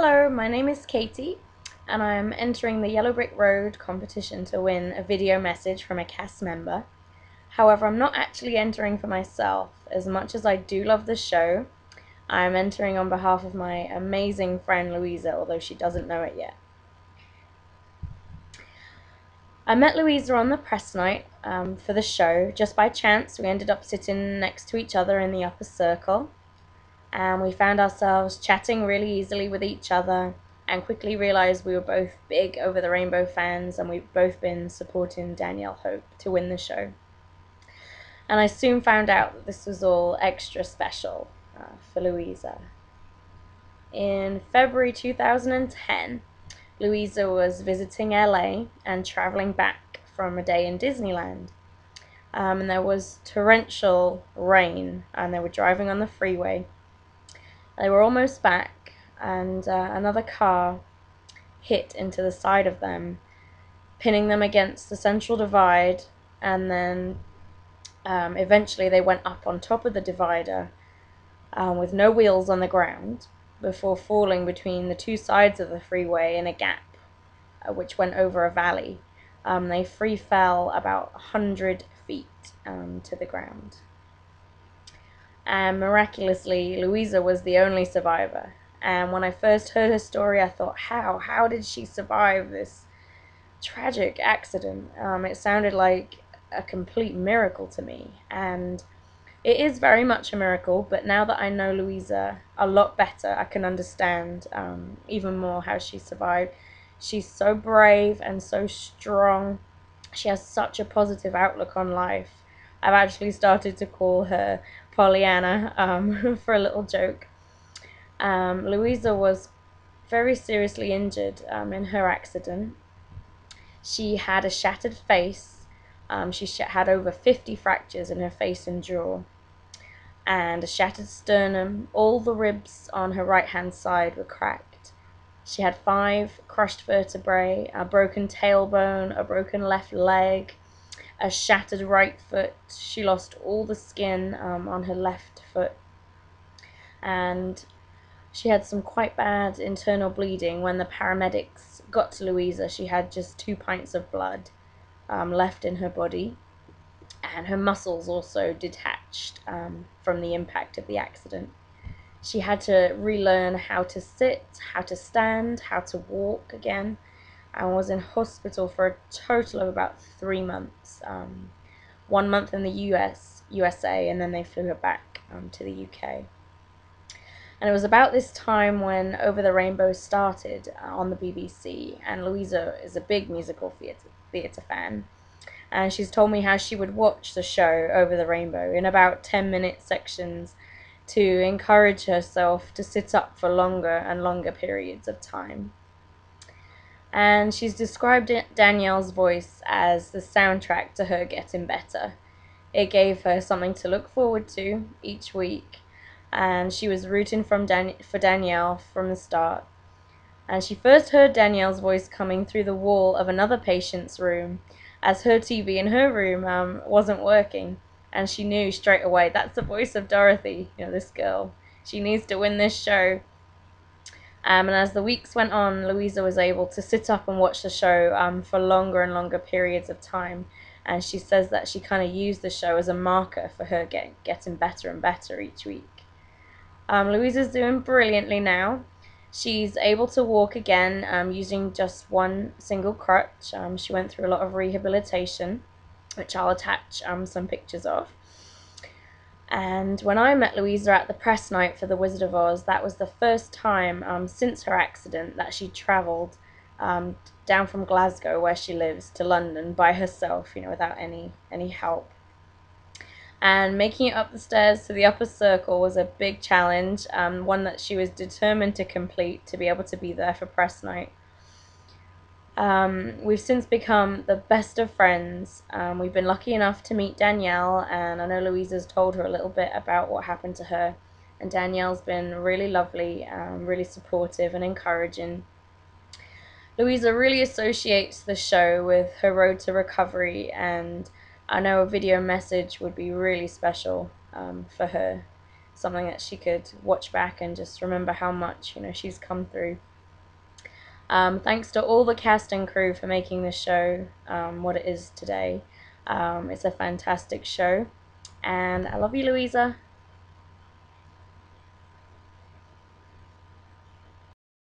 Hello, my name is Katie, and I'm entering the Yellow Brick Road competition to win a video message from a cast member. However, I'm not actually entering for myself. As much as I do love the show, I'm entering on behalf of my amazing friend Louisa, although she doesn't know it yet. I met Louisa on the press night for the show. Just by chance, we ended up sitting next to each other in the upper circle, and we found ourselves chatting really easily with each other and quickly realized we were both big Over the Rainbow fans, and we've both been supporting Danielle Hope to win the show. And I soon found out that this was all extra special for Louisa. In February 2010, Louisa was visiting LA and traveling back from a day in Disneyland. And there was torrential rain, and they were driving on the freeway. They were almost back, and another car hit into the side of them, pinning them against the central divide, and then eventually they went up on top of the divider with no wheels on the ground before falling between the two sides of the freeway in a gap which went over a valley. They free fell about 100 feet to the ground. And miraculously, Louisa was the only survivor. And when I first heard her story, I thought, how did she survive this tragic accident? It sounded like a complete miracle to me, and it is very much a miracle. But now that I know Louisa a lot better, I can understand even more how she survived. She's so brave and so strong. She has such a positive outlook on life. I've actually started to call her Pollyanna for a little joke. Louisa was very seriously injured in her accident. She had a shattered face. She had over 50 fractures in her face and jaw, and a shattered sternum. All the ribs on her right-hand side were cracked. She had 5 crushed vertebrae, a broken tailbone, a broken left leg, a shattered right foot. She lost all the skin on her left foot, and she had some quite bad internal bleeding. When the paramedics got to Louisa, she had just 2 pints of blood left in her body, and her muscles also detached from the impact of the accident. She had to relearn how to sit, how to stand, how to walk again, and was in hospital for a total of about 3 months. 1 month in the USA, and then they flew her back to the UK. And it was about this time when Over the Rainbow started on the BBC, and Louisa is a big musical theatre fan. And she's told me how she would watch the show Over the Rainbow in about 10-minute sections to encourage herself to sit up for longer and longer periods of time. And she's described Danielle's voice as the soundtrack to her getting better. It gave her something to look forward to each week, and she was rooting for Danielle from the start. And she first heard Danielle's voice coming through the wall of another patient's room, as her TV in her room wasn't working, and she knew straight away, that's the voice of Dorothy, this girl. She needs to win this show. And as the weeks went on, Louisa was able to sit up and watch the show for longer and longer periods of time. And she says that she kind of used the show as a marker for her getting better and better each week. Louisa's doing brilliantly now. She's able to walk again using just one single crutch. She went through a lot of rehabilitation, which I'll attach some pictures of. And when I met Louisa at the press night for The Wizard of Oz, that was the first time since her accident that she travelled down from Glasgow, where she lives, to London by herself, without any help. And making it up the stairs to the upper circle was a big challenge, one that she was determined to complete to be able to be there for press night. We've since become the best of friends. We've been lucky enough to meet Danielle, and I know Louisa's told her a little bit about what happened to her. And Danielle's been really lovely, really supportive and encouraging. Louisa really associates the show with her road to recovery, and I know a video message would be really special for her. Something that she could watch back and just remember how much she's come through. Thanks to all the cast and crew for making this show what it is today. It's a fantastic show, and I love you, Louisa.